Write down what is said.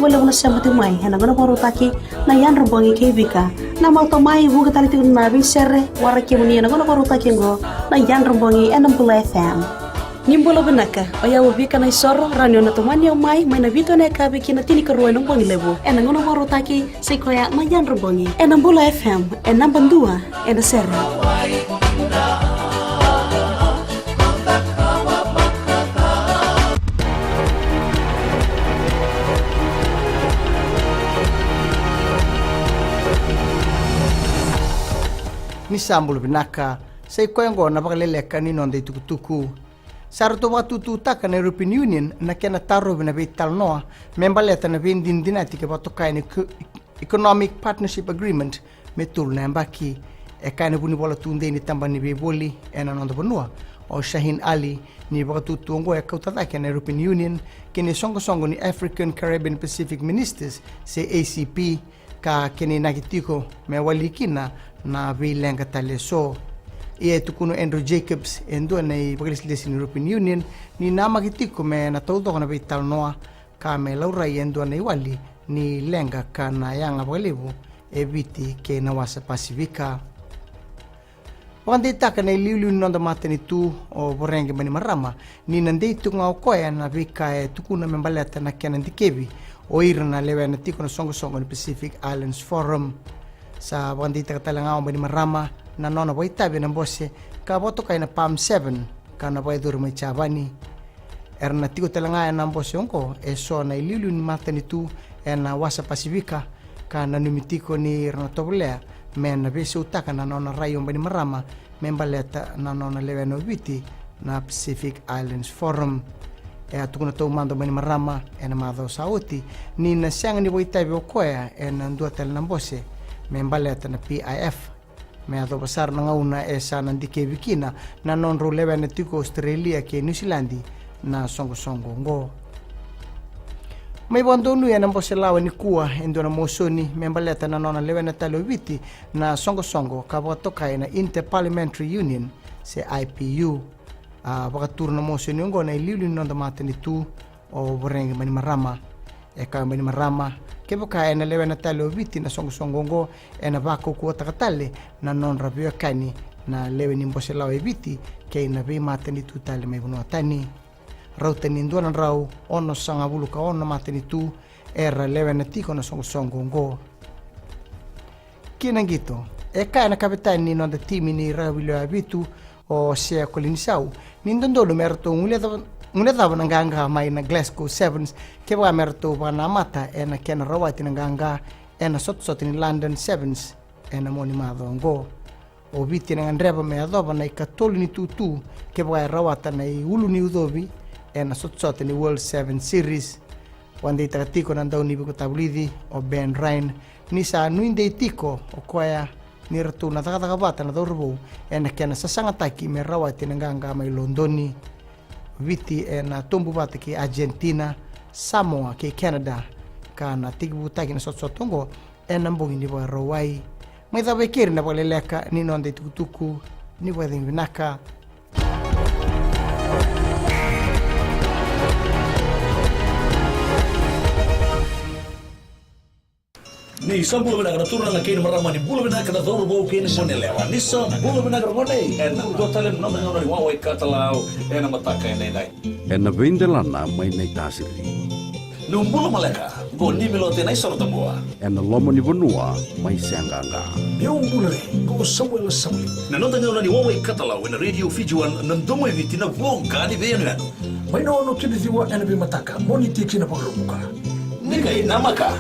Wala wala siya matimay, hanagono poro taki na yan rubangi kebika na maltomai buka tali tikun na bisere waraki muni hanagono poro taki ngo na yan rubangi enambula FM. Nimbolo benaka, oya wabika na isoro ranyo na tumani mai na vito na kabe kina tini karuai nung bangi lebu enangono poro taki sekoya na yan rubangi enambula FM enambandua enasere. Ni sambul binaka say koyango na Vakaleleka ni nonde tukutuku sarto watutu taka na European Union na kena taro bina vital noa membaleta na vindin dinati ke batokai ni economic partnership agreement metul na mbaki e kaina buni bola tunde ni tambani beboli ena nonde bonua o Shahin Ali ni bakatutu ngo e kautata na European Union kini songo ni African Caribbean Pacific Ministers se ACP ka kini nakitiko me walikina na vilenga tale so ie tukuno Andrew Jacobs endo na Vakaleleka European Union ni namakitiko me na todo na vital noa ka me laura endo na wali ni lenga kana yanga Vakaleleka eviti ke na wasa Pasifika wande taka na liulu nonda matani tu o borenge mani marama ni nande tunga okoya na vika tukuna membaleta na kenan dikebi o irna lewe na tiko na songo ni Pacific Islands Forum sa bandita katalangao mani marama na nona boy tabi na bose ka boto kay na Palm 7 ka na boy durmay chabani erna tiko talangaya na bose onko so na ililu ni matani tu na wasa Pasifika ka na numitiko ni erna toblea men na bese utaka na nona rayo mani marama membaleta na nona lewe no viti na Pacific Islands Forum tukuna tau mando mani marama na madho sauti ni na siang ni boy tabi okoya na ndua tel na bose membaleta na PIF me ado basar na ngauna sa nandike bikina na non rolewa na tiko Australia ke New Zealand na songo ngo may bondo nu yan ang boselawa ni kuwa endo na mosoni membaleta na non lewa na talo viti na songo kabato kay na Interparliamentary Union se IPU bakatur na mosoni ngo na ililu non damata ni tu o boreng mani marama ka mani marama kebo kaya na lewa na talo viti na songo ngo na bako kuwa takatale na non rabio kani na lewa ni mboselawa viti kay na be mata ni tutale may buno tani rauta ni nduan rau ono sanga bulu ka ono mata ni tu era lewa na tiko na songo ngo kina gito kaya na kapitan ni non da timi ni rawilo abitu o sia kolinisau ni ndondolo merto ngule dava nanganga mai na Glasgow Sevens ke ba merto ba na mata na ken rawati nanganga na sot ni London Sevens na moni madongo o biti na ndreba me adoba na ikatoli ni tutu ke ba rawata na ulu ni udobi na sot ni World Seven Series wande itatiko na ndaw ni ko tablidi o Ben Ryan ni sa nuinde tiko o koya ni ratu na taka bata na dorbo na ken sa sangataki me rawati nanganga mai Londoni viti na tumbu bata ki Argentina, Samoa ki Canada ka na tigbu taki na sotongo nambongi ni ba rawai mai da bekir na Vakaleleka ni nonde tukutuku ni ba vinaka ni sambulo benaga turna na kini marama ni bulo benaga na doro bo kini monelewa ni sambulo benaga ngone do tale no ngone wa wa katalau mataka nei na vendelana mai nei tasiri no bulo maleka go ni milote nei sorta boa na lomo ni bonua mai sanganga eu bulo go samuel samli na no ngone ni wa wa katalau na radio fijuan na ndomo evitina vonga ni venu mai no tini wa ena be mataka moni tiki na pagluka ni kai namaka